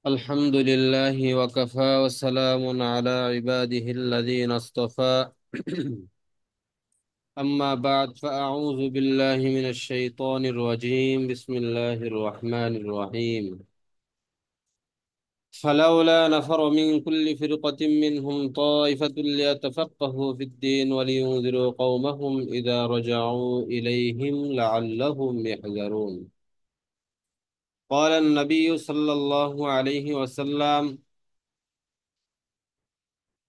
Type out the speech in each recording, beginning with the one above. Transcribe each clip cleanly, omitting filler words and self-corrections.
الحمد لله وكفى وسلام على عباده الذين اصطفى أما بعد فأعوذ بالله من الشيطان الرجيم بسم الله الرحمن الرحيم فلولا نفر من كل فرقة منهم طائفة ليتفقهوا في الدين ولينذروا قومهم إذا رجعوا إليهم لعلهم يحذرون قال النبي صلى الله عليه وسلم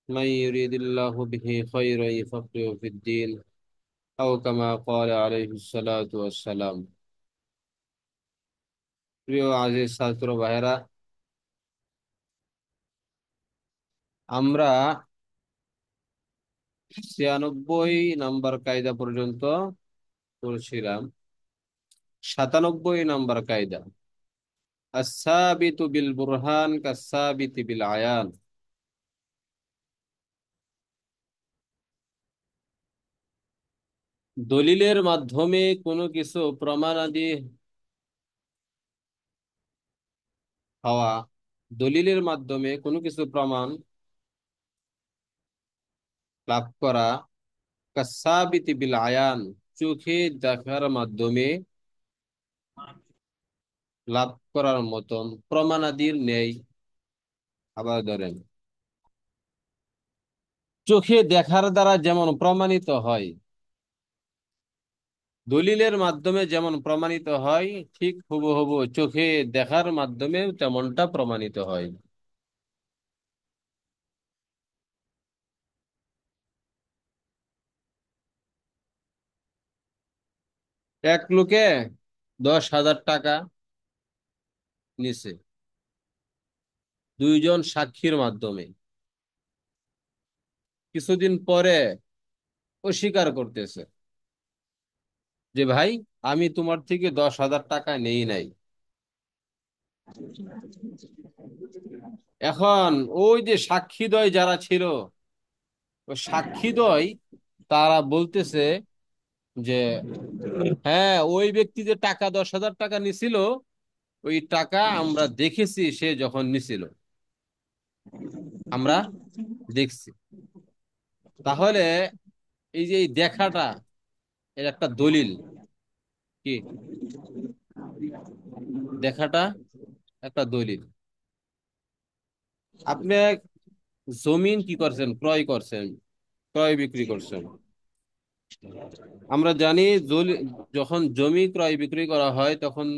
من يريد الله به خيرا يفقهه في الدين أو كما قال عليه الصلاة والسلام প্রিয় আজিজ ছাত্র ভাইরা, আমরা 96 নম্বর কায়দা পর্যন্ত পড়ছিলাম। 97 নম্বর কায়দা, আস-সাবিতু বিল বুরহান কাস-সাবিতি বিল আয়ান। দলিলের মাধ্যমে কোনো কিছু প্রমাণাদি হওয়া, দলিলের মাধ্যমে কোনো কিছু প্রমাণ লাভ করা, কাস-সাবিতি বিল আয়ান, চোখে দেখার মাধ্যমে লাভ করার মতন প্রমাণাদির নেই। আবার ধরেন, চোখে দেখার দ্বারা যেমন প্রমাণিত হয়, দলিলের মাধ্যমে যেমন প্রমাণিত হয়, ঠিক হুবহু চোখে দেখার মাধ্যমে তেমনটা প্রমাণিত হয়। এক লোকে 10,000 টাকা নিছে দুইজন সাক্ষীর মাধ্যমে, কিছুদিন পরে অস্বীকার করতেছে যে ভাই, আমি তোমার থেকে 10,000 টাকা নেই নাই। এখন ওই যে সাক্ষীদ্বয় যারা ছিল, ওই সাক্ষীদ্বয় তারা বলতেছে যে হ্যাঁ, ওই ব্যক্তি যে টাকা 10,000 টাকা নিছিল, ওই টাকা আমরা দেখেছি, সে যখন নিছিল আমরা দেখছি। তাহলে এই যে এই দেখাটা, এর একটা দলিল কি? দেখাটা একটা দলিল। আপনি জমিন কি করছেন? ক্রয় করছেন, ক্রয় বিক্রি করছেন। আমরা জানি যখন জমি ক্রয় বিক্রি করা হয় তখন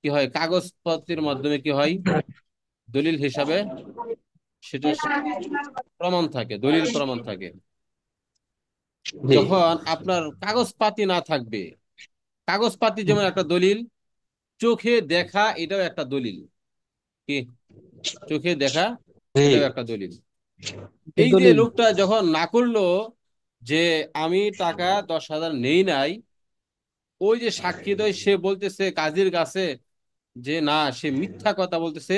কি হয়? কাগজপত্রের মাধ্যমে কি হয়? দলিল হিসাবে সেটা প্রমাণ থাকে, দলিল প্রমাণ থাকে। জি। যখন আপনার কাগজপাতি না থাকবে, কাগজপাতি যেমন একটা দলিল, চোখে দেখা এটাও একটা দলিল। কি? চোখে দেখা জি। এটাও একটা দলিল। এই যে দলিল। লোকটা যখন না করলো যে আমি টাকা 10,000 নেই নাই, ওই যে সাক্ষী দেয় সে বলতেছে কাজীর কাছে যে না, সে মিথ্যা কথা বলতেছে,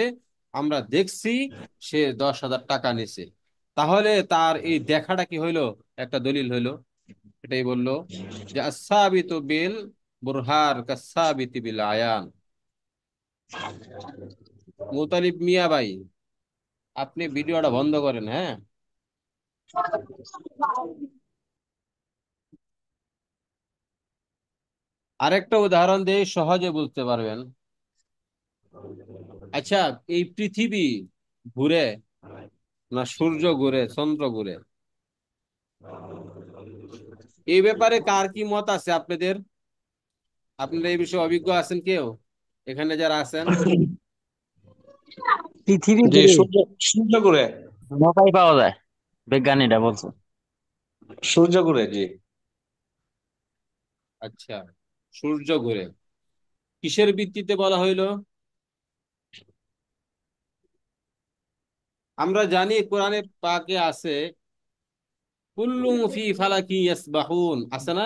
আমরা দেখছি সে 10,000 টাকা নিছে। তাহলে তার এই দেখাটা কি হইলো? একটা দলিল হইলো। এটাই বললো যে আস-সাবিতু বিল বুরহান কাস-সাবিতি বিল আয়ান। মুতালিব মিয়া ভাই, আপনি ভিডিওটা বন্ধ করেন, হ্যাঁ? আরেকটা উদাহরণ দিয়ে সহজে বুঝতে পারবেন। আচ্ছা, এই পৃথিবী ঘুরে না সূর্য ঘুরে, চন্দ্র ঘুরে? এই ব্যাপারে কার কি মত আছে আপনাদের? আপনারা এই বিষয়ে অভিজ্ঞ আছেন কেউ এখানে যারা আছেন? পৃথিবী জি, ঘুরে সূর্য সূর্য ঘুরে। মকাই পাওয়া যায়, বিজ্ঞানীরা বলছে। সূর্য ঘুরে, জি। আচ্ছা, সূর্য ঘুরে কিসের ভিত্তিতে বলা হইলো? আমরা জানি কোরআনে পাকে আছে কুল্লুম ফি ফালাকি ইয়াসবাহুন, আছে না?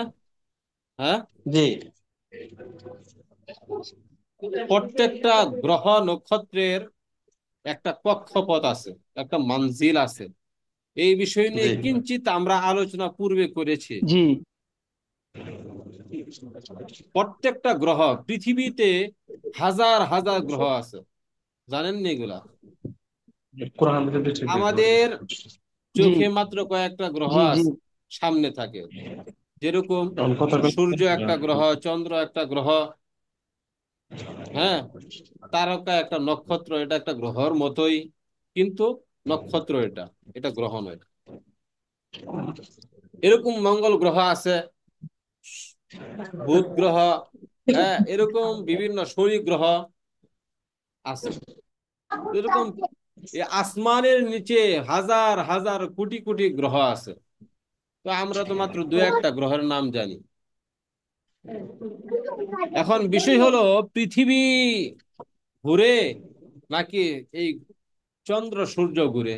হ্যাঁ, জি। প্রত্যেকটা গ্রহ নক্ষত্রের একটা কক্ষপথ আছে, একটা মানজিল আছে। এই বিষয় নিয়ে জি। কিঞ্চিত আমরা আলোচনা পূর্বে করেছি। জি। প্রত্যেকটা গ্রহ, পৃথিবীতে হাজার হাজার গ্রহ আছে, জানেন নি এগুলা? কোরআন হাদিসে ঠিক দেখতে পারি। আমাদের জি চোখে মাত্র কয়েকটা গ্রহ জি জি। আছে, সামনে থাকে। যেরকম এখন কথা সূর্য একটা গ্রহ, চন্দ্র একটা গ্রহ, হ্যাঁ, তারকা একটা নক্ষত্র, এটা একটা গ্রহর মতোই, কিন্তু নক্ষত্র এটা, এটা গ্রহ নয়। এরকম মঙ্গল গ্রহ আছে, বুধ গ্রহ, হ্যাঁ, এরকম বিভিন্ন শনি গ্রহ আছে। এরকম এই আসমানের নিচে হাজার হাজার কোটি কোটি গ্রহ আছে। তো আমরা তো মাত্র দু একটা গ্রহের নাম জানি। এখন বিষয় হলো, পৃথিবী ঘুরে নাকি এই চন্দ্র সূর্য ঘুরে,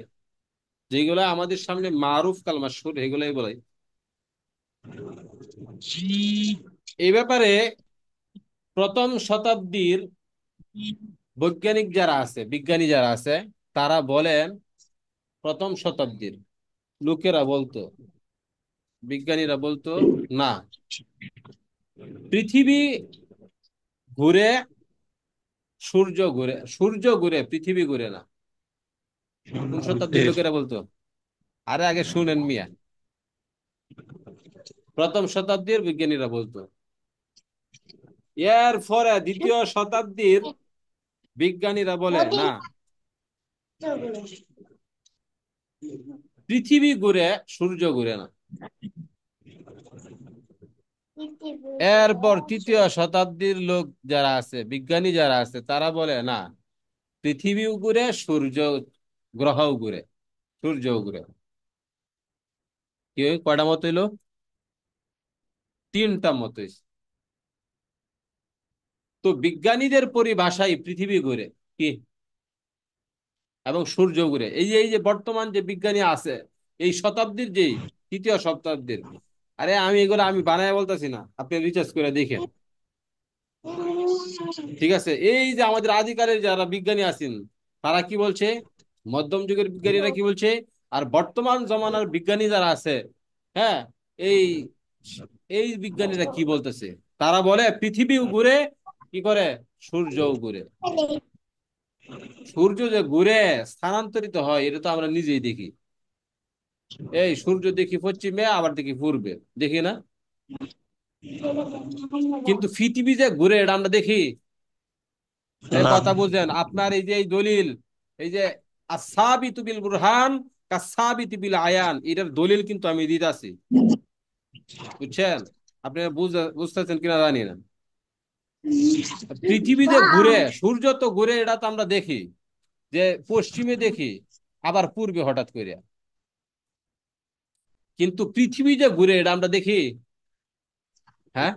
যেগুলা আমাদের সামনে মারুফ কালমা সুর, এগুলাই বলে। এই ব্যাপারে প্রথম শতাব্দীর বৈজ্ঞানিক যারা আছে, বিজ্ঞানী যারা আছে, তারা বলেন, প্রথম শতাব্দীর লোকেরা বলতো, বিজ্ঞানীরা বলতো, না, পৃথিবী ঘুরে, সূর্য ঘুরে, সূর্য ঘুরে, পৃথিবী ঘুরে না। কোন শতাব্দীর লোকেরা বলতো? আরে আগে শুনেন মিয়া, প্রথম শতাব্দীর বিজ্ঞানীরা বলতো। এর পরে দ্বিতীয় শতাব্দীর বিজ্ঞানীরা বলে, না, পৃথিবী ঘুরে, সূর্য ঘুরে না। এরপর তৃতীয় শতাব্দীর লোক যারা আছে, বিজ্ঞানী যারা আছে, তারা বলে, না, পৃথিবীও ঘুরে, সূর্য গ্রহও ঘুরে, সূর্যও ঘুরে। কি কয়টা মত হইলো? তিনটা মত হইছে। তো বিজ্ঞানীদের পরিভাষায় পৃথিবী ঘুরে, কি, এবং সূর্য ঘুরে। এই যে বর্তমান যে বিজ্ঞানী আছে, এই শতাব্দীর, যেই তৃতীয় শতাব্দীর, আরে আমি এগুলো আমি বানায় বলতেছি না, আপনি রিসার্চ করে দেখেন। ঠিক আছে, এই যে আমাদের আদিকালের যারা বিজ্ঞানী আছেন, তারা কি বলছে, মধ্যম যুগের বিজ্ঞানীরা কি বলছে, আর বর্তমান জমানার বিজ্ঞানী যারা আছে, হ্যাঁ, এই এই বিজ্ঞানীরা কি বলতেছে, তারা বলে পৃথিবীও ঘুরে, কি করে, সূর্যও ঘুরে। সূর্য যে ঘুরে, স্থানান্তরিত হয়, এটা তো আমরা নিজেই দেখি। এই সূর্য দেখি পশ্চিমে, আবার দেখি পূর্বে, দেখি না? কিন্তু পৃথিবী যে ঘুরে, এটা আমরা দেখি। এই না। কথা বুঝেন, আপনার এই যে এই দলিল, এই যে আসাবিতু বিল বুরহান কাসাবিতু বিল আয়ান, এটার দলিল কিন্তু আমি দিতাছি, বুঝছেন? আপনি বুঝতেছেন কিনা জানি না। পৃথিবী যে ঘুরে, সূর্য তো ঘুরে, এটা তো আমরা দেখি, যে পশ্চিমে দেখি, আবার পূর্বে হঠাৎ করে। কিন্তু পৃথিবী যে ঘুরে, এটা আমরা দেখি, হ্যাঁ।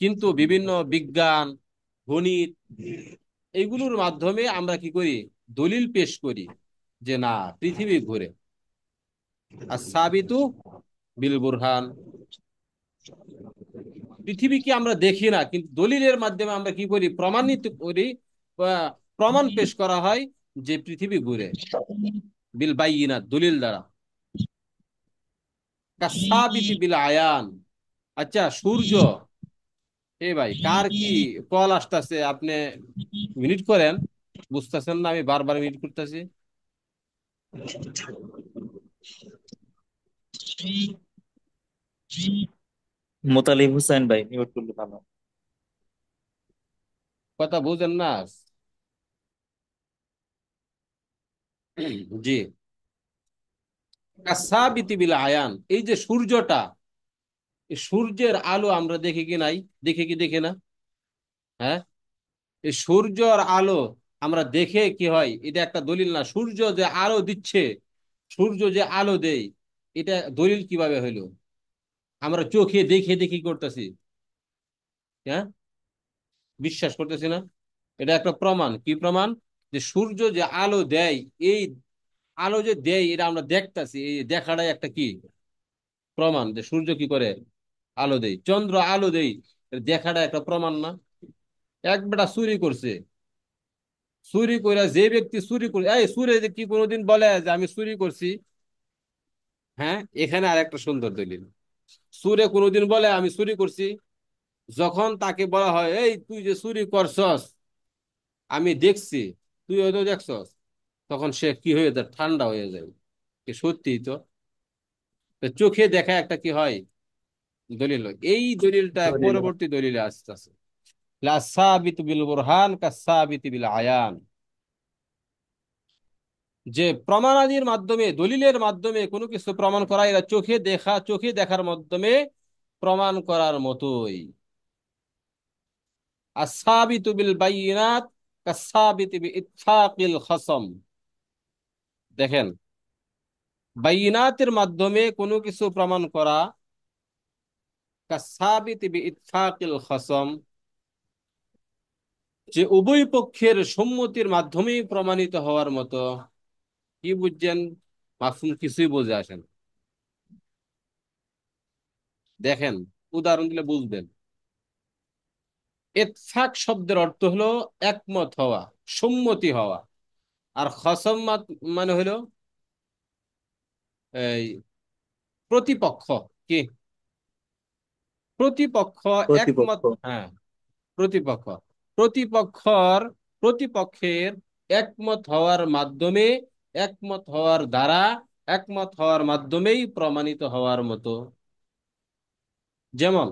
কিন্তু বিভিন্ন বিজ্ঞান, গণিত, এইগুলোর মাধ্যমে আমরা কি করি, দলিল পেশ করি, যে না, পৃথিবী ঘুরে। আর সাবিতু বিল বুরহান, পৃথিবীকে আমরা দেখি না, কিন্তু দলিলের মাধ্যমে আমরা কি করি, প্রমাণিত করি, বা প্রমাণ পেশ করা হয় যে পৃথিবী ঘুরে, বিল বাইয়িনাত, দলিল দ্বারা। কাসাবিতি বিল আয়ান। আচ্ছা, সূর্য, এ ভাই কার কি কল আসতেছে, আপনি মিনিট করেন, বুঝতেছেন না, আমি বারবার মিনিট করতেছি। মোতালিব হুসাইন ভাই মিউট করলে ভালো। কথা বুঝেন না? জি, কাসাবিতি বিল আয়ান, এই যে সূর্যটা, এই সূর্যের আলো আমরা দেখি কি নাই, দেখি কি দেখি না, হ্যাঁ? এই সূর্যর আলো আমরা দেখে কি হয়, এটা একটা দলিল না? সূর্য যে আলো দিচ্ছে, সূর্য যে আলো দেয়, এটা দলিল কিভাবে হইলো? আমরা চোখে দেখে দেখি করতেছি, হ্যাঁ, বিশ্বাস করতেছি না। এটা একটা প্রমাণ, কি প্রমাণ? যে সূর্য যে আলো দেয়, এই আলো যে দেয়, এটা আমরা দেখতাছি, এই দেখাটাই একটা কি প্রমাণ, যে সূর্য কি করে, আলো দেয়, চন্দ্র আলো দেয়, এটা দেখাটা একটা প্রমাণ না? এক বেটা চুরি করছে, চুরি করে, যে ব্যক্তি চুরি করে, এই চুরি যে কি কোনোদিন বলে যে আমি চুরি করছি? হ্যাঁ, এখানে আর একটা সুন্দর দলিল, চুরে কোনোদিন বলে আমি চুরি করছি? যখন তাকে বলা হয়, এই তুই যে চুরি করছস, আমি দেখছি, তুই হয়তো দেখছস, তখন সে কি হয়ে যায়, ঠান্ডা হয়ে যায়। সত্যি তো। তো চোখে দেখা একটা কি হয়, দলিল হয়। এই দলিলটা দলিল। পরবর্তী দলিলে আসতেছে, লা সাবিতু বিল বুরহান কা সাবিতি বিল আয়ান, যে প্রমাণাদির মাধ্যমে, দলিলের মাধ্যমে কোনো কিছু প্রমাণ করা, এরা চোখে দেখা, চোখে দেখার মাধ্যমে প্রমাণ করার মতোই। আসাবিতু বিল বাইনাত কাসাবিতি বি ইতফাকিল খসম। দেখেন, বাইনাতের মাধ্যমে কোনো কিছু প্রমাণ করা, কাসাবিতি বি ইতফাকিল খসম, যে উভয় পক্ষের সম্মতির মাধ্যমেই প্রমাণিত হওয়ার মতো। কি বুঝছেন? মাফহুম কিছুই বুঝে আসেন। দেখেন, উদাহরণ দিলে বুঝবেন। ইতফাক শব্দের অর্থ হলো একমত হওয়া, সম্মতি হওয়া। আর খসম মানে হলো এই প্রতিপক্ষ। কি? প্রতিপক্ষ প্রতিপক্ষ। একমত, হ্যাঁ, প্রতিপক্ষ, প্রতিপক্ষর, প্রতিপক্ষের একমত হওয়ার মাধ্যমে, একমত হওয়ার দ্বারা, একমত হওয়ার মাধ্যমেই প্রমাণিত হওয়ার মতো। যেমন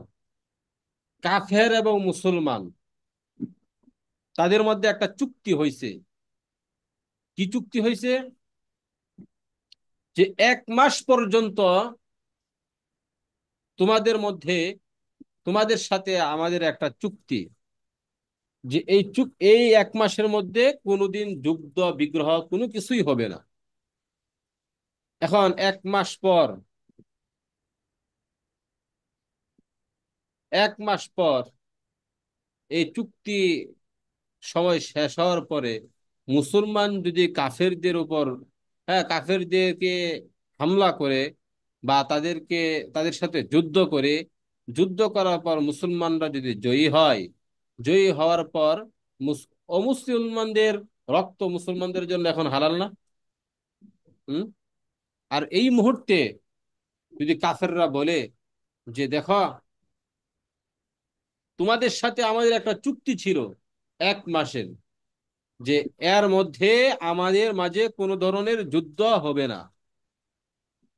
কাফের এবং মুসলমান, তাদের মধ্যে একটা চুক্তি হয়েছে। কি চুক্তি হয়েছে? যে 1 মাস পর্যন্ত তোমাদের মধ্যে, তোমাদের সাথে আমাদের একটা চুক্তি, যে এই 1 মাসের মধ্যে কোনোদিন যুদ্ধ বিগ্রহ কোনো কিছুই হবে না। এখন 1 মাস পর, 1 মাস পর এই চুক্তি সময় শেষ হওয়ার পরে মুসলমান যদি কাফেরদের উপর, হ্যাঁ, কাফেরদেরকে হামলা করে, বা তাদেরকে, তাদের সাথে যুদ্ধ করে, যুদ্ধ করার পর মুসলমানরা যদি জয়ী হয়, জয়ী হওয়ার পর অমুসলমানদের রক্ত মুসলমানদের জন্য এখন হালাল না? হুম? আর এই মুহূর্তে যদি কাফেররা বলে যে দেখো, তোমাদের সাথে আমাদের একটা চুক্তি ছিল 1 মাসের, যে এর মধ্যে আমাদের মাঝে কোনো ধরনের যুদ্ধ হবে না,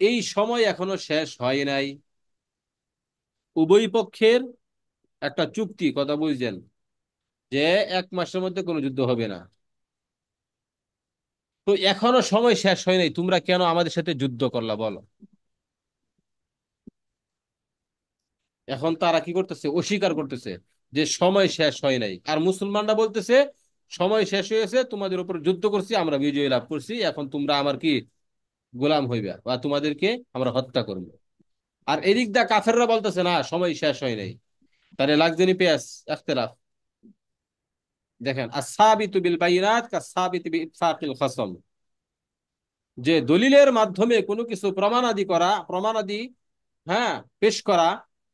এই সময় এখনো শেষ হয় নাই, উভয় পক্ষের একটা চুক্তি, কথা বুঝছেন, যে 1 মাসের মধ্যে কোনো যুদ্ধ হবে না, তো এখনো সময় শেষ হয় নাই, তোমরা কেন আমাদের সাথে যুদ্ধ করলা বলো? এখন তারা কি করতেছে? অস্বীকার করতেছে যে সময় শেষ হয় নাই। আর মুসলমানরা বলতেছে সময় শেষ হয়েছে, তোমাদের উপর যুদ্ধ করছি, আমরা বিজয় লাভ করছি, এখন তোমরা আমার কি গোলাম হইবে, বা তোমাদেরকে আমরা হত্যা করবো। আর এদিক দা কাফেররা বলতেছে না, সময় শেষ হয় নাই। তাহলে লাগজনি পেঁয়াজ এখতলাফ। দেখেন, আসাবিতু বিল বাইনাত কাসাবিতু বিইতফাকিল খসম, যে দলিলের মাধ্যমে কোনো কিছু প্রমাণাদি করা, প্রমাণাদি, হ্যাঁ, পেশ করা,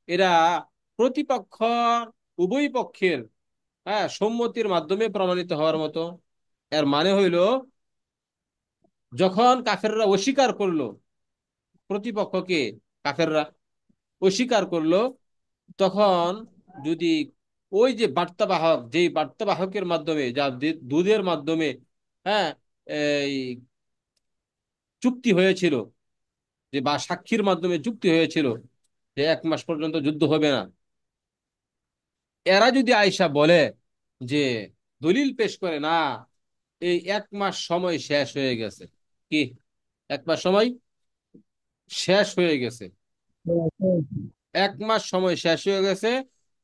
এরা প্রতিপক্ষ, উভয় পক্ষের, হ্যাঁ, সম্মতির মাধ্যমে প্রমাণিত হওয়ার মতো। এর মানে হইল, যখন কাফেররা অস্বীকার করলো, প্রতিপক্ষকে কাফেররা অস্বীকার করলো, তখন যদি ওই যে বার্তাবাহক, যেই বার্তাবাহকের মাধ্যমে, যা দুধের মাধ্যমে, হ্যাঁ, এই চুক্তি হয়েছিল, যে বা সাক্ষীর মাধ্যমে চুক্তি হয়েছিল যে 1 মাস পর্যন্ত যুদ্ধ হবে না, এরা যদি আয়সা বলে, যে দলিল পেশ করে না, এই 1 মাস সময় শেষ হয়ে গেছে, কি 1 মাস সময় শেষ হয়ে গেছে, 1 মাস সময় শেষ হয়ে গেছে,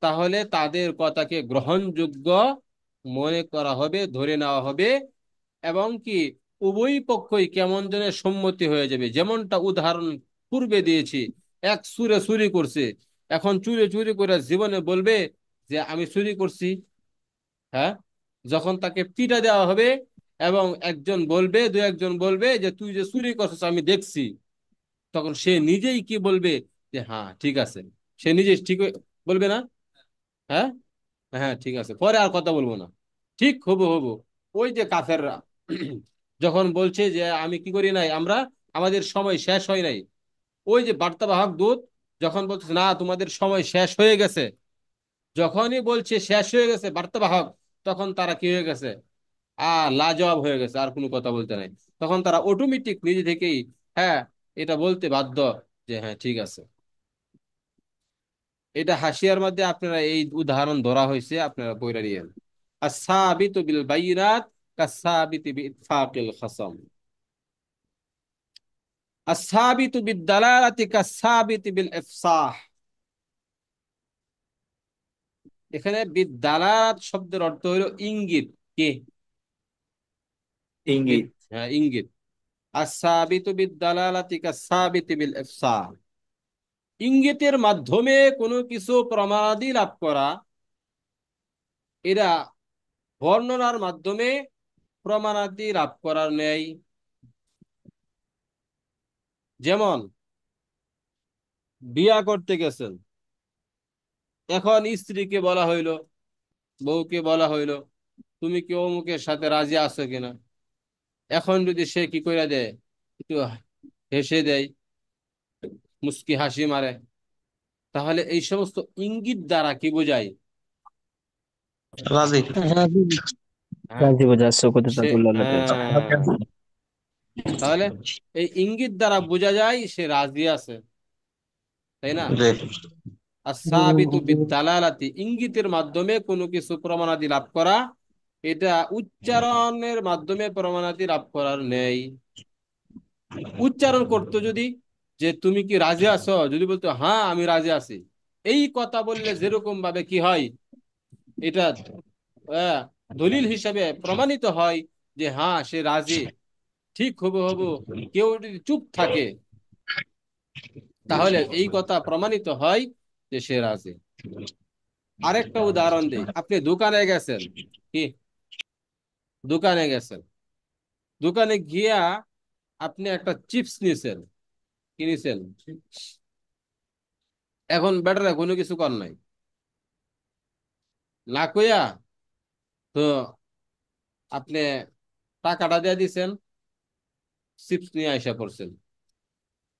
তাহলে তাদের কথাকে গ্রহণযোগ্য মনে করা হবে, ধরে নেওয়া হবে। এবং কি, উভয় পক্ষই কেমন যেন সম্মতি হয়ে যাবে। যেমনটা উদাহরণ পূর্বে দিয়েছি, এক চুরে চুরি করছে, এখন চুরি চুরি করে জীবনে বলবে যে আমি চুরি করছি, হ্যাঁ, যখন তাকে পিটা দেওয়া হবে, এবং একজন বলবে, দু একজন বলবে যে তুই যে চুরি করছিস আমি দেখছি, তখন সে নিজেই কি বলবে, যে হ্যাঁ ঠিক আছে, সে নিজেই ঠিক বলবে না? হ্যাঁ, হ্যাঁ ঠিক আছে, পরে আর কথা বলবো না, ঠিক হবো হবো। ওই যে কাফেররা যখন বলছে যে আমি কি করি নাই, আমরা, আমাদের সময় শেষ হয় নাই, ওই যে বার্তাবাহক দূত যখন বলছে না তোমাদের সময় শেষ হয়ে গেছে, যখনই বলছে শেষ হয়ে গেছে বার্তাবাহক, তখন তারা কি হয়ে গেছে? লাজবাব হয়ে গেছে, আর কোনো কথা বলতে নাই। তখন তারা অটোমেটিক নিজে থেকেই হ্যাঁ এটা বলতে বাধ্য যে হ্যাঁ ঠিক আছে। এটা হাসিয়ার মধ্যে আপনারা এই উদাহরণ ধরা হয়েছে, আপনারা পড়ে নিয়েন। আস-সাবিতু বিল বাইনাত কাস-সাবিতি বিইতফাকিল খাসাম। আস-সাবিতু বিদ-দালালাতি কাস-সাবিতি বিল ইফসাহ। এখানে বিদ-দালালাত শব্দের অর্থ হলো ইঙ্গিত। কে? ইঙ্গিত। হ্যাঁ, ইঙ্গিত। আস-সাবিতু বিদ-দালালাতি কাস-সাবিতি বিল ইফসাহ। ইঙ্গিতের মাধ্যমে কোনো কিছু প্রমাণাদি লাভ করা, এরা বর্ণনার মাধ্যমে প্রমাণাদি লাভ করার ন্যায়। যেমন বিয়া করতে গেছেন, এখন স্ত্রীকে বলা হইলো, বউকে বলা হইলো, তুমি কি অমুকের সাথে রাজি আছো কিনা? এখন যদি সে কি কইরা দেয়, একটু হেসে দেয়, মুস্কি হাসি মারে, তাহলে এই সমস্ত ইঙ্গিত দ্বারা কি বোঝায়? রাজি। রাজি। হ্যাঁ, রাজি বোঝাচ্ছে কোথায় সে তাদুল্লাহ তাহলে এই ইঙ্গিত দ্বারা বোঝা যায় সে রাজি আছে, তাই না? জি। আস-সাবিতু বিদ-দালালাতি, ইঙ্গিতের মাধ্যমে কোনো কিছু প্রমাণাদি লাভ করা, এটা উচ্চারণের মাধ্যমে প্রমাণাদি লাভ করার নেই। উচ্চারণ করতো যদি, যে তুমি কি রাজি আছো, যদি বলতো হ্যাঁ আমি রাজি আছি, এই কথা বললে যেরকম ভাবে কি হয়, এটা আহ, দলিল হিসাবে প্রমাণিত হয় যে হ্যাঁ সে রাজি। ঠিক হবু হবু কেউ যদি চুপ থাকে, তাহলে এই কথা প্রমাণিত হয় যে সে রাজি। আরেকটা উদাহরণ দিই, আপনি দোকানে গেছেন, কি দোকানে গেছেন, দোকানে গিয়া আপনি একটা চিপস নিছেন, কিনেছেন। এখন বেটারে কোনো কিছু কর নাই, না কইয়া তো আপনি টাকাটা দিয়ে দিছেন, চিপস নিয়ে আইসা পড়ছেন।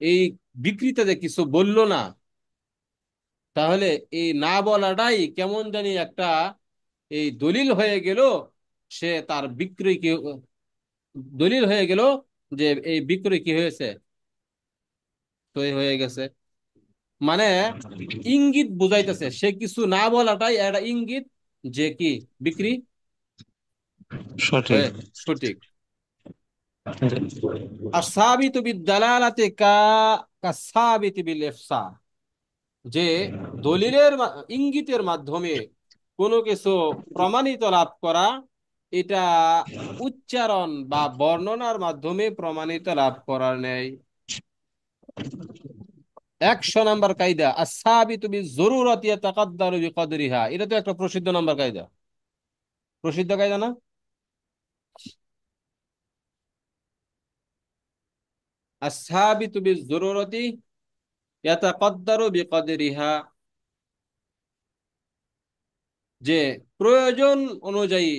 এই বিক্রেতা যে কিছু বললো না, তাহলে এই না বলাটাই কেমন জানি একটা এই দলিল হয়ে গেল, সে তার বিক্রয় কি দলিল হয়ে গেল যে এই বিক্রয় কি হয়েছে, তৈরি হয়ে গেছে। মানে ইঙ্গিত বুঝাইতেছে, সে কিছু না বলাটাই একটা ইঙ্গিত যে কি বিক্রি সঠিক। হয়ে সঠিক। জি। আর সাবিতু বিদ-দালালাতি কাসাবিতি বিল ইফসা, যে দলিলের ইঙ্গিতের মাধ্যমে কোনো কিছু প্রমাণিত লাভ করা, এটা উচ্চারণ বা বর্ণনার মাধ্যমে প্রমাণিত লাভ করার নেই। 100 নম্বর কায়দা, আস-সাবিতু বিজ-জরুরাতি ইয়াতাকাদ্দারু বিকদরিহা। এটা তো একটা প্রসিদ্ধ নাম্বার কায়দা, প্রসিদ্ধ কায়দা না? আস-সাবিতু বিজ-জরুরাতি ইয়াতাকাদ্দারু বিকদরিহা, যে প্রয়োজন অনুযায়ী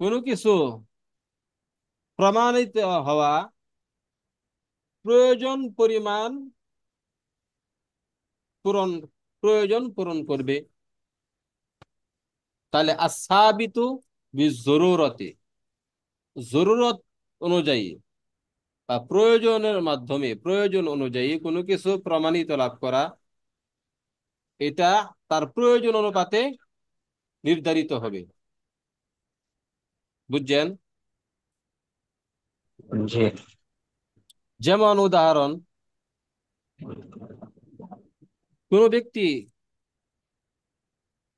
কোনো কিছু প্রমাণিত হওয়া, প্রয়োজন পরিমাণ পূরণ, প্রয়োজন পূরণ করবে। তাহলে আস-সাবিতু বিজ-জরুরাতি, জরুরত অনুযায়ী বা প্রয়োজনের মাধ্যমে, প্রয়োজন অনুযায়ী কোনো কিছু প্রমাণিত লাভ করা, এটা তার প্রয়োজন অনুপাতে নির্ধারিত হবে। বুঝছেন? জি। যেমন উদাহরণ, কোন ব্যক্তি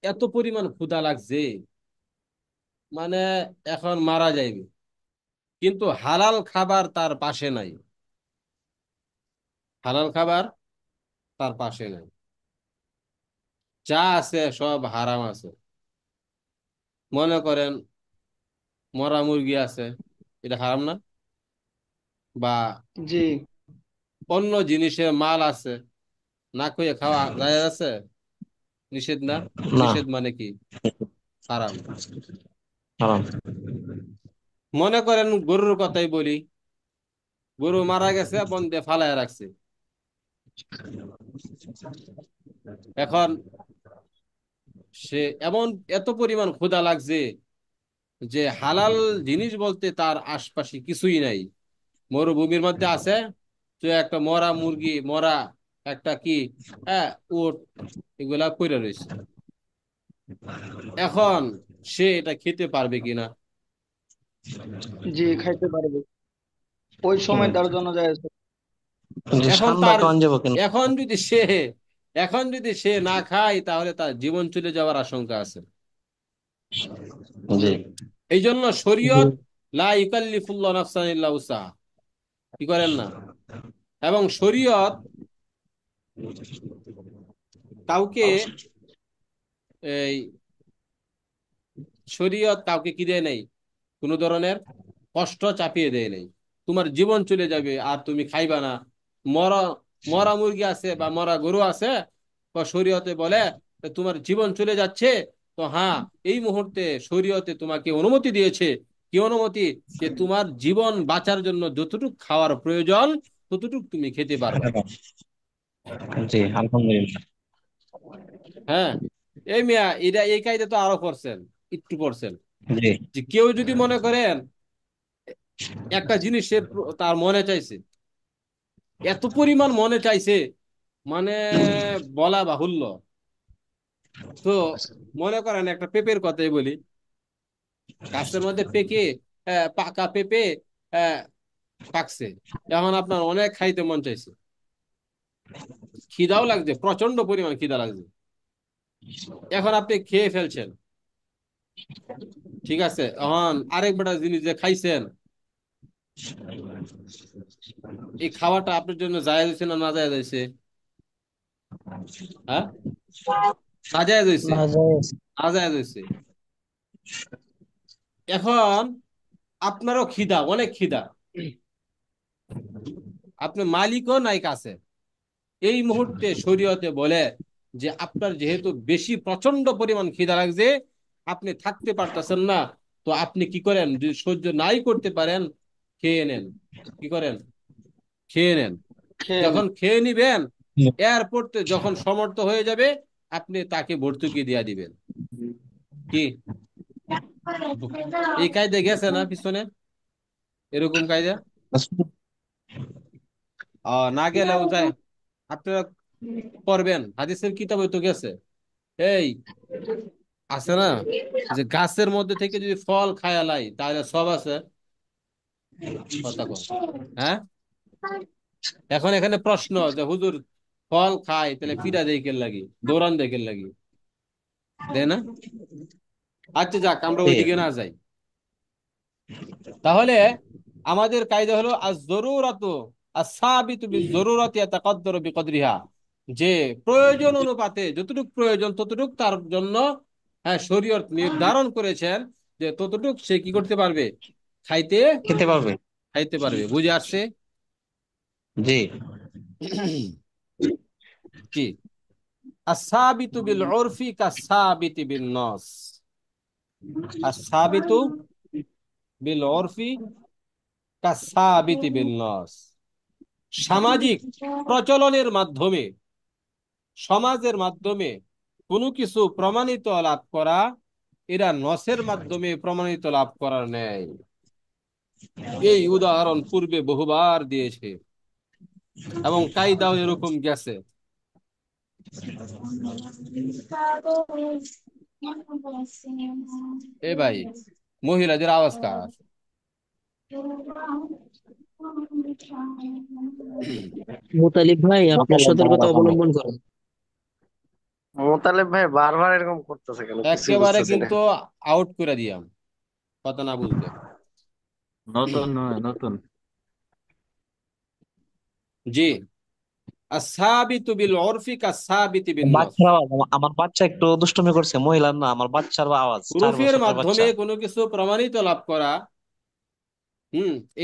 এত পরিমাণ ক্ষুধা লাগছে, মানে এখন মারা যাইবে, কিন্তু হালাল খাবার তার পাশে নাই, হালাল খাবার তার পাশে নাই, যা আছে সব হারাম আছে। মনে করেন মরা মুরগি আছে, এটা হারাম না? বা জি। অন্য জিনিসের মাল আছে, না খেয়ে খাওয়া যায় আছে? নিষেধ না? না। নিষেধ মানে কি? হারাম। হারাম। মনে করেন গরুর কথাই বলি, গরু মারা গেছে, বন দিয়ে ফালায় রাখছে, এখন সে এমন এত পরিমাণ ক্ষুধা লাগছে, যে হালাল জিনিস বলতে তার আশপাশে কিছুই নাই। মরুভূমির মধ্যে আছে, তো একটা মরা মুরগি, মরা একটা কি, হ্যাঁ, উট, এগুলা পড়ে রয়েছে। এখন সে এটা খেতে পারবে কিনা? জি, খাইতে পারবে। ওই সময় তার জন্য যায়। যে এখন ঠান্ডা তার কেমন যাবো কেন? এখন যদি সে এখন যদি সে না খায় তাহলে তার জীবন চলে যাওয়ার আশঙ্কা আছে। জি। এই জন্য শরীয়ত লা ইউকাল্লিফুল্লাহ নাফসান ইল্লা উসআহা কি করেন না। এবং শরীয়ত কাউকে এই শরীয়ত কাউকে কি দেয় নাই, কোনো ধরনের কষ্ট চাপিয়ে দেয় নাই। তোমার জীবন চলে যাবে আর তুমি খাইবা না, মরা মরা মুরগি আছে বা মরা গরু আছে, বা শরীয়তে বলে যে তোমার জীবন চলে যাচ্ছে, তো হ্যাঁ, এই মুহূর্তে শরীয়তে তোমাকে অনুমতি দিয়েছে। কি অনুমতি? যে তোমার জীবন বাঁচার জন্য যতটুকু খাওয়ার প্রয়োজন ততটুকু তুমি খেতে পারবা। জি, আলহামদুলিল্লাহ। হ্যাঁ, এই মিয়া এটা এই কায়দা তো আরো করছেন, একটু করছেন। জি। যে কেউ যদি মনে করেন একটা জিনিস সে তার মনে চাইছে, এত পরিমাণ মনে চাইছে, মানে বলা বাহুল্য। তো মনে করেন একটা পেঁপের কথাই বলি, গাছের মধ্যে পেকে পাকা পেঁপে আহ, পাকছে। এখন আপনার অনেক খাইতে মন চাইছে, খিদাও লাগছে, প্রচন্ড পরিমাণ খিদা লাগছে। এখন আপনি খেয়ে ফেলছেন, ঠিক আছে। এখন আরেক বেটা জিনিস যে খাইছেন, এই খাওয়াটা আপনার জন্য জায়েজ হয়েছে না না জায়েজ হয়েছে? হ্যাঁ, না জায়েজ হয়েছে, না যায়। না জায়েজ হয়েছে। এখন আপনারও খিদা, অনেক খিদা, আপনার মালিকও নাই কাছে। এই মুহূর্তে শরীয়তে বলে যে আপনার যেহেতু বেশি প্রচন্ড পরিমাণ খিদা লাগছে, আপনি থাকতে পারতেছেন না, তো আপনি কি করেন, যদি সহ্য নাই করতে পারেন, খেয়ে নেন। কি করেন? খেয়ে নেন। খেয়ে নে। যখন খেয়ে নিবেন, এয়ারপোর্টে যখন সমর্থ হয়ে যাবে, আপনি তাকে ভর্তুকি দিয়া দিবেন। কি এই কায়দা গেছে না পিছনে, এরকম কায়দা না গেলেও যায়, আপনারা করবেন, হাদিসের কিতাবে তো গেছে। এই আছে না, যে গাছের মধ্যে থেকে যদি ফল খায়া লাই তাহলে সব আছে, কথা কন। হ্যাঁ, এখন এখানে প্রশ্ন যে হুজুর, ফল খায় তাহলে ফিরা দেখে লাগি, দৌড়ান দেখে লাগি, দেয় না? আচ্ছা যাক, আমরা জি। ওইদিকে না যাই। তাহলে আমাদের কায়দা হলো আজ জরুরাতু আস-সাবিতু বিজ-জরুরাতি ইয়াতাকাদ্দারু বিকদরিহা, যে প্রয়োজন অনুপাতে যতটুকু প্রয়োজন ততটুকু তার জন্য, হ্যাঁ, শরীয়ত নির্ধারণ করেছেন যে ততটুক সে কি করতে পারবে, খাইতে খেতে পারবে। খাইতে পারবে। বুঝে আসছে? জি। জি। আস-সাবিতু বিল উরফি কাস-সাবিতি বিন নাস। আস-সাবিতু বিল উরফি কাস-সাবিতি বিন নাস। সামাজিক প্রচলনের মাধ্যমে, সমাজের মাধ্যমে কোনো কিছু প্রমাণিত লাভ করা, এরা নসের মাধ্যমে প্রমাণিত লাভ করার ন্যায়। এই উদাহরণ পূর্বে বহুবার দিয়েছে এবং কায়দাও এরকম গেছে। এ ভাই, মহিলাদের আওয়াজ কার? মুতালিব ভাই, আপনার মোতালেব ভাইয়ের সতর্কতা আহ্বানে। অবলম্বন করেন। মোতালেব ভাই বারবার এরকম করতেছে কেন, কিছুই একেবারে বুঝতেছি না। কিন্তু আউট করে দিয়াম, কথা না বুঝলে। নতুন নয়, নতুন। জি। আস-সাবিতু বিল উরফি কাস-সাবিতি বিন নস। বাচ্চার আওয়াজ, আমার বাচ্চা একটু দুষ্টুমি করছে, মহিলার না, আমার বাচ্চার আওয়াজ, চার উরুফের বছরের মাধ্যমে বাচ্চা। কোনো কিছু প্রমাণিত লাভ করা,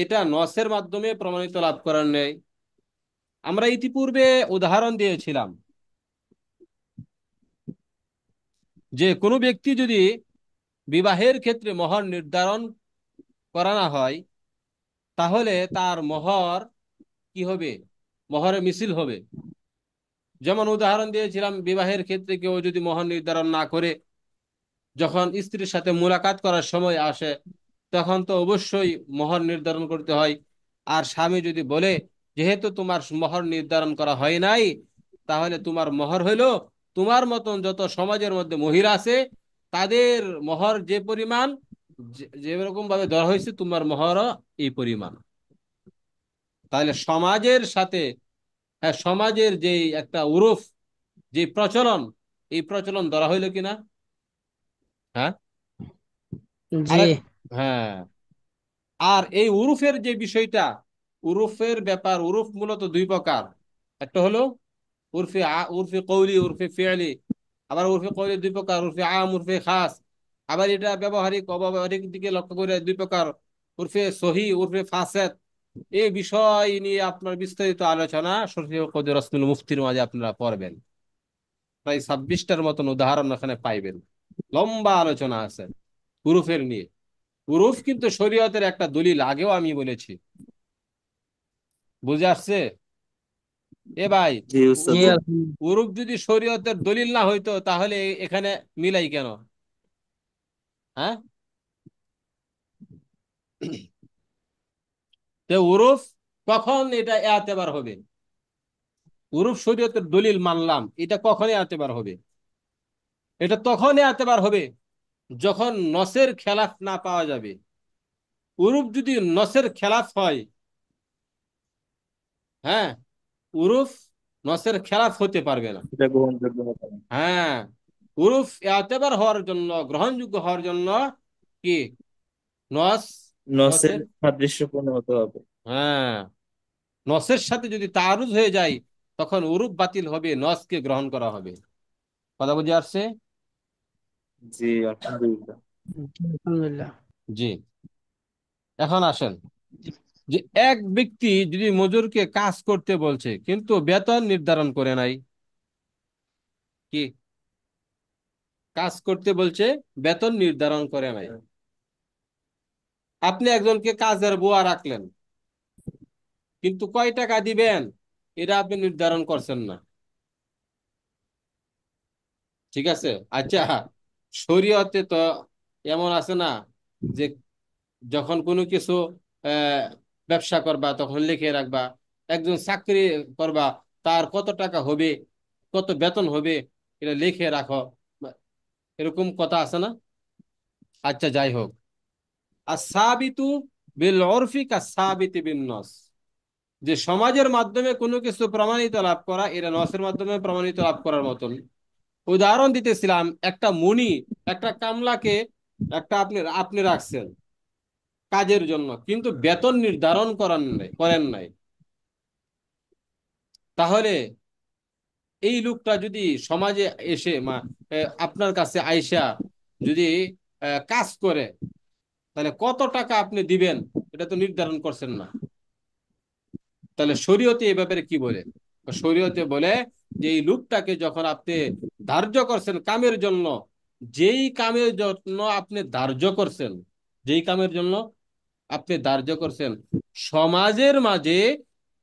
এটা নসের মাধ্যমে প্রমাণিত লাভ করার নেই। আমরা ইতিপূর্বে উদাহরণ দিয়েছিলাম যে কোনো ব্যক্তি যদি বিবাহের ক্ষেত্রে মোহর নির্ধারণ করা না হয়, তাহলে তার মোহর কি হবে, মোহরে মিছিল হবে। যেমন উদাহরণ দিয়েছিলাম, বিবাহের ক্ষেত্রে কেউ যদি মোহর নির্ধারণ না করে, যখন স্ত্রীর সাথে মুলাকাত করার সময় আসে তখন তো অবশ্যই মোহর নির্ধারণ করতে হয়। আর স্বামী যদি বলে যেহেতু তোমার মোহর নির্ধারণ করা হয় নাই, তাহলে তোমার মোহর হইল তোমার মতন যত সমাজের মধ্যে মহিলা আছে তাদের মোহর যে পরিমাণ, যেরকম ভাবে ধরা হয়েছে তোমার মোহরও এই পরিমাণ। তাহলে সমাজের সাথে, হ্যাঁ, সমাজের যে একটা উরুফ, যে প্রচলন, এই প্রচলন ধরা হইল কিনা? হ্যাঁ। জি। আরেক, হ্যাঁ, আর এই উরুফের যে বিষয়টা, উরুফের ব্যাপার, উরুফ মূলত দুই প্রকার। একটা হলো উরফে কৌলি, উরফে ফিআলি। আবার উরফে কৌলি দুই প্রকার, উরফে আম, উরফে খাস। আবার এটা ব্যবহারিক অব্যবহারিক দিকে লক্ষ্য করে দুই প্রকার, উরফে সহি, উরফে ফাসেদ। এই বিষয় নিয়ে আপনার বিস্তারিত আলোচনা শরীফ কদর রসুল মুফতির মাঝে আপনারা পড়বেন। প্রায় 26টার মতন উদাহরণ ওখানে পাইবেন। লম্বা আলোচনা আছে উরুফের নিয়ে। উরুফ কিন্তু শরীয়তের একটা দলিল, আগেও আমি বলেছি। বুঝে আসছে? এ ভাই, জি উস্তাদ। জি উরুফ, আলহামদুলিল্লাহ। উরুফ যদি শরীয়তের দলিল না হইতো তাহলে এখানে মিলাই কেন? হ্যাঁ। তো উরুফ কখন এটা এতেবার হবে? উরুফ শরীয়তের দলিল মানলাম, এটা কখন এতেবার হবে? এটা তখন এতেবার হবে যখন নসের খেলাফ না পাওয়া যাবে। উরুফ যদি নসের খেলাফ হয়, হ্যাঁ, উরুফ নসের খেলাফ হতে পারবে না। এটা গ্রহণযোগ্য হবে না। হ্যাঁ, উরুফ এতেবার হওয়ার জন্য, গ্রহণযোগ্য হওয়ার জন্য কি নস, নসের নসের, সাদৃশ্যপূর্ণ হতে হবে। হ্যাঁ, নসের সাথে যদি তারুজ হয়ে যায় তখন উরুফ বাতিল হবে, নসকে গ্রহণ করা হবে। কথা বুঝে আসছে? জি আলহামদুলিল্লাহ। জি, আলহামদুলিল্লাহ। জি। এখন আসেন যে এক ব্যক্তি যদি মজুরকে কাজ করতে বলছে কিন্তু বেতন নির্ধারণ করে নাই, কি কাজ করতে বলছে বেতন নির্ধারণ করে নাই, আপনি একজনকে কাজের বুয়া রাখলেন কিন্তু কয় টাকা দিবেন এটা আপনি নির্ধারণ করছেন না, ঠিক আছে? আচ্ছা, শরীয়তে তো এমন আছে না যে যখন কোনো কিছু আহ, ব্যবসা করবা তখন লিখে রাখবা, একজন চাকরি করবা তার কত টাকা হবে, কত বেতন হবে, এটা লিখে রাখো, এরকম কথা আছে না? আচ্ছা, যাই হোক, আর সাবিতু বিল উরফি কা সাবিতি বিন নস, যে সমাজের মাধ্যমে কোনো কিছু প্রমাণিত লাভ করা এটা নসের মাধ্যমে প্রমাণিত লাভ করার মতন। উদাহরণ দিতেছিলাম, একটা মুনি একটা কামলাকে, একটা আপনি আপনি রাখছেন কাজের জন্য কিন্তু বেতন নির্ধারণ করেন নাই, তাহলে এই লোকটা যদি সমাজে এসে আপনার কাছে আইসা যদি কাজ করে, তাহলে কত টাকা আপনি দিবেন এটা তো নির্ধারণ করছেন না। তাহলে শরীয়তে এই ব্যাপারে কি বলে? শরীয়তে বলে যে এই লোকটাকে যখন আপনি ধার্য করছেন কামের জন্য, যেই কামের জন্য আপনি ধার্য করছেন, যেই কামের জন্য আপনি ধার্য করছেন, সমাজের মাঝে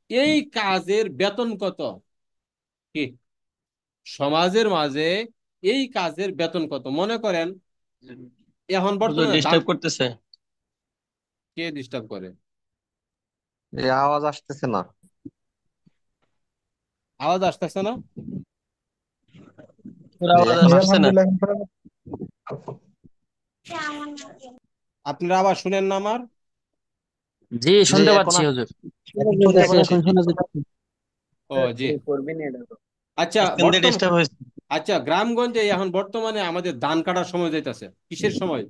এই কাজের বেতন কত, কি সমাজের মাঝে এই কাজের বেতন কত, মনে করেন এখন হুজুর বর্তমানে ধান। ডিস্টার্ব করতেছে। কে ডিস্টার্ব করে? এই আওয়াজ আসতেছে না। আওয়াজ আসতেছে না? তোর জি আওয়াজ এখন জি আসছে না। আলহামদুলিল্লাহ। আপনারা আবার শুনেন না আমার? জি, জি শুনতে এখন পাচ্ছি হুজুর। এখন শুনতে যাইতেছে, পাচ্ছি। এখন শোনা যাচ্ছে। ও জি। করবি না এটা তো। আচ্ছা, মাঝখান দিয়ে ডিস্টার্ব হয়েছে। আচ্ছা, গ্রামগঞ্জে এখন বর্তমানে আমাদের ধান কাটার সময় যাইতেছে, কিসের সময়?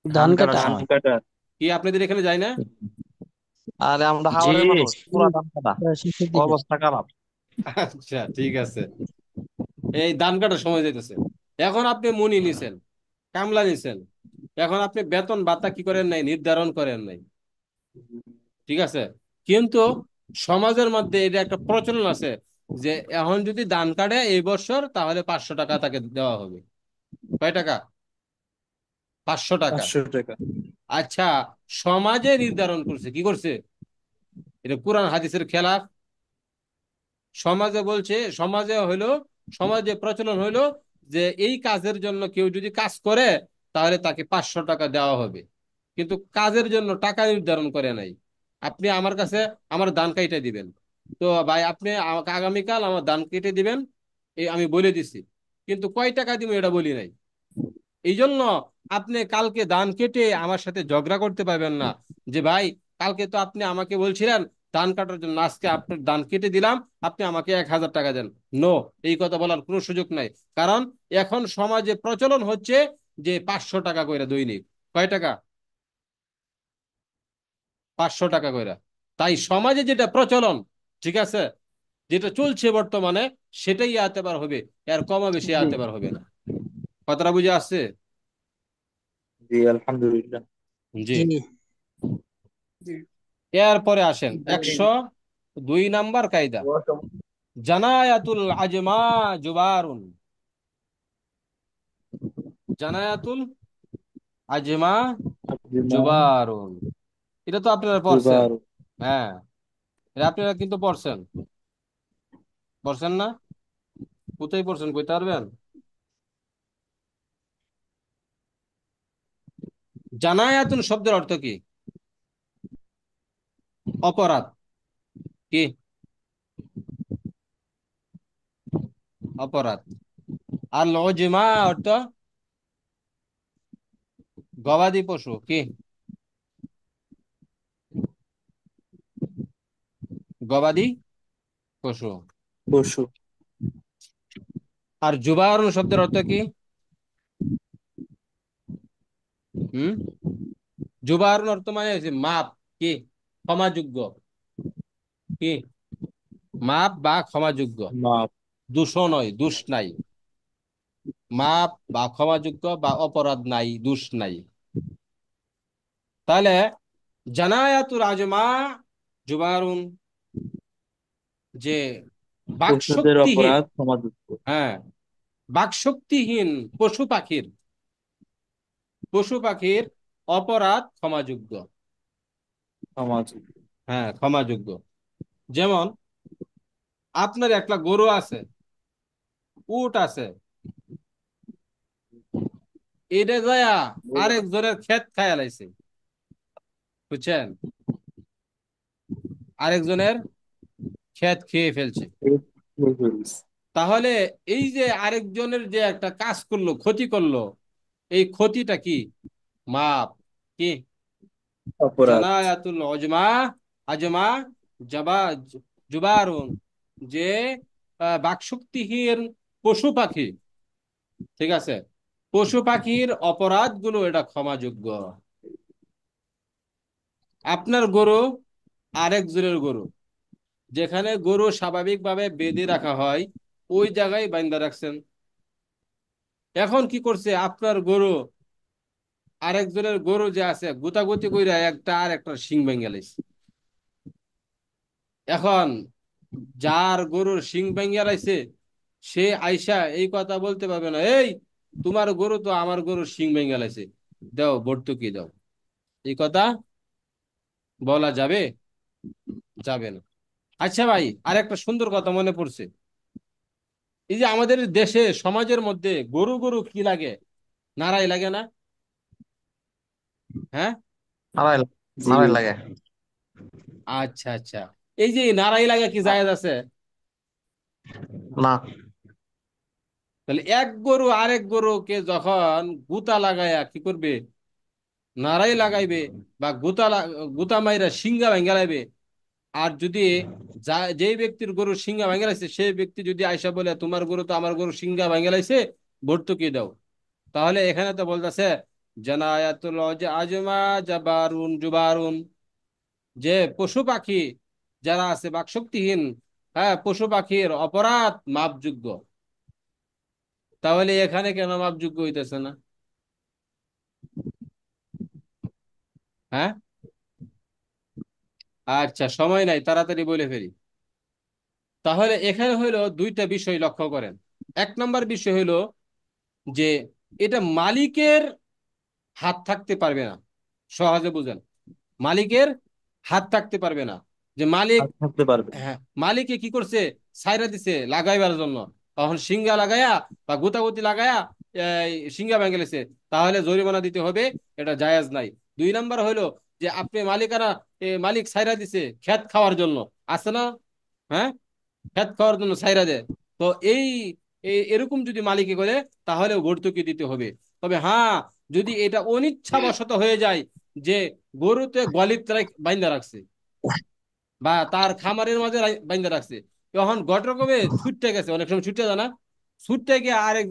ধান ধান কাটার কাটা। ধান সময়। কাটা। কি আপনাদের এখানে যায় না? আরে আমরা জি, হাওড়ের মানুষ, পুরা ধান কাটা, প্রায় শেষের দিকে। অবস্থা খারাপ। আচ্ছা, ঠিক আছে। এই ধান কাটার সময় যাইতেছে, এখন আপনি মুনি নিছেন, কামলা নিছেন, এখন আপনি বেতন ভাতা কি করেন নাই, নির্ধারণ করেন নাই, ঠিক আছে? কিন্তু সমাজের মধ্যে এটা একটা প্রচলন আছে যে এখন যদি ধান কাটে এই বছর তাহলে 500 টাকা তাকে দেওয়া হবে। কয় টাকা? 500 টাকা। 500 টাকা। আচ্ছা, সমাজে নির্ধারণ করছে, কি করছে? এটা কোরআন হাদিসের খেলাফ। সমাজে বলছে, সমাজে হইলো, সমাজে প্রচলন হইলো যে এই কাজের জন্য কেউ যদি কাজ করে তাহলে তাকে 500 টাকা দেওয়া হবে, কিন্তু কাজের জন্য টাকা নির্ধারণ করে নাই। আপনি আমার কাছে আমার ধান কাইটে দিবেন, তো ভাই আপনি আমাকে আগামীকাল আমার ধান কেটে দিবেন, এই আমি বলে দিছি, কিন্তু কয় টাকা দিব এটা বলি নাই। এই জন্য আপনি কালকে ধান কেটে আমার সাথে ঝগড়া করতে পারবেন না যে ভাই কালকে তো আপনি আমাকে বলছিলেন ধান কাটার জন্য, আজকে আপনার ধান কেটে দিলাম, আপনি আমাকে 1000 টাকা দেন। নো, এই কথা বলার কোনো সুযোগ নাই। কারণ এখন সমাজে প্রচলন হচ্ছে যে 500 টাকা কইরা দৈনিক। কয় টাকা? 500 টাকা কইরা। তাই সমাজে যেটা প্রচলন, ঠিক আছে, যেটা চলছে বর্তমানে, সেটাই আতে পার হবে, এর কমা বেশি জি আতে পার হবে না। কথাটা বুঝে আসছে? জি আলহামদুলিল্লাহ। জি। জি এরপরে আসেন 102 নাম্বার কায়দা, জানায়াতুল আজমা জুবারুন। জানায়াতুল আজমা জুবারুন, এটা তো আপনারা পড়ছেন। জুবার। হ্যাঁ, এটা আপনারা কিন্তু পড়ছেন, পড়ছেন না? কোথায় পড়ছেন কইতে পারবেন? জানায়াতুন শব্দের অর্থ কি? অপরাধ। কি? অপরাধ। আর লজিমা অর্থ গবাদি পশু। কি? গবাদি পশু। বসু। আর জুবারুন শব্দের অর্থ কি? হুম, জুবারুন অর্থ মানে হচ্ছে মাপ। কি? ক্ষমাযোগ্য। কি? মাপ বা ক্ষমাযোগ্য। মাপ। দোষও নয়, দোষ নাই। মাপ বা ক্ষমাযোগ্য বা অপরাধ নাই, দোষ নাই। তাহলে জানায়াতুল আজমা জুবারুন, যে পশুদের বাকশক্তিহীন, অপরাধ ক্ষমাযোগ্য। হ্যাঁ, বাকশক্তিহীন পশু পাখির, পশু পাখির অপরাধ ক্ষমাযোগ্য। ক্ষমাযোগ্য। হ্যাঁ, ক্ষমাযোগ্য। যেমন আপনার একটা গরু আছে, উট আছে, এটা যায় আরেকজনের ক্ষেত খায়া লাইছে, বুঝছেন? আরেকজনের ক্ষেত খেয়ে ফেলছে। তাহলে এই যে আরেকজনের যে একটা কাজ করলো, ক্ষতি করলো, এই ক্ষতিটা কি? মাপ। কি? অপরাধ। জানায়াতুল অজমা আজমা জবা জুবারুন, যে বাকশক্তিহীন পশু পাখি, ঠিক আছে, পশু পাখির অপরাধ গুলো এটা ক্ষমাযোগ্য। আপনার গরু আরেকজনের গরু, যেখানে গরু স্বাভাবিকভাবে বেঁধে রাখা হয় ওই জায়গায় বাইন্ধা রাখছেন। এখন কি করছে আপনার গরু আরেকজনের গরু যে আছে গুতাগুতি কইরা একটা আর একটা শিং ভেঙে লাইছে। এখন যার গরুর শিং ভেঙে লাইছে সে আইসা এই কথা বলতে পারবে না, এই তোমার গরু তো আমার গরুর শিং ভেঙে লাইছে, দাও ভর্তুকি দাও। এই কথা বলা যাবে? যাবে না। আচ্ছা ভাই, আর একটা সুন্দর কথা মনে পড়ছে। এই যে আমাদের দেশে সমাজের মধ্যে গরু গরু কি লাগে? নারাই লাগে না? হ্যাঁ। নারাই জি। নারাই লাগে। আচ্ছা আচ্ছা, এই যে নারাই লাগা কি জায়েজ আছে? না। তাহলে এক গরু আরেক গরুকে যখন গুতা লাগায়া কি করবে? নারাই লাগাইবে, বা গুতা মাইরা সিংহা ভেঙে লাইবে। আর যদি যেই ব্যক্তির গরু সিংহা ভেঙে লাইছে সেই ব্যক্তি যদি আয়সা বলে তোমার গরু তো আমার গরু সিংহা ভেঙে লাইছে, ভর্তুকি দাও, তাহলে এখানে তো বলতেছে জানায়াতুল আজমা জাবারুন জুবারুন, যে পশু পাখি যারা আছে বাকশক্তিহীন, হ্যাঁ, পশু পাখির অপরাধ মাপযোগ্য। তাহলে এখানে কেন মাপযোগ্য হইতেছে না? হ্যাঁ। আচ্ছা, সময় নাই, তাড়াতাড়ি বলে ফেলি। তাহলে এখানে হইলো দুইটা বিষয় লক্ষ্য করেন। 1 নম্বর বিষয় হইলো যে এটা মালিকের হাত থাকতে পারবে না। সহজে বুঝেন, মালিকের হাত থাকতে পারবে না। যে মালিক, আর থাকতে পারবে। হ্যাঁ, মালিকে কি করছে? ছাইরা দিছে লাগাইবার জন্য, তখন সিঙ্গা লাগায়া বা গুতাগুতি লাগায়া সিঙ্গা ভেঙে গেছে, তাহলে জরিমানা দিতে হবে, এটা জায়েজ নাই। 2 নাম্বার হলো যে আপনি মালিকানা মালিক ছাইরা দিছে খেত খাওয়ার জন্য, আছে না? হ্যাঁ, খেত খাওয়ার জন্য ছাইরা দেয়। তো এরকম যদি মালিকে করে তাহলে ভর্তুকি দিতে হবে। তবে হ্যাঁ, যদি এটা অনিচ্ছাবশত হয়ে যায় যে গরুতে গোয়ালিতে বাইন্ধা রাখছে বা তার খামারের মাঝে বাইন্ধা রাখছে, তখন ঘটনা কবে ছুটতে গেছে, অনেক সময় ছুটতে যায় না, ছুটতে গিয়ে আরেক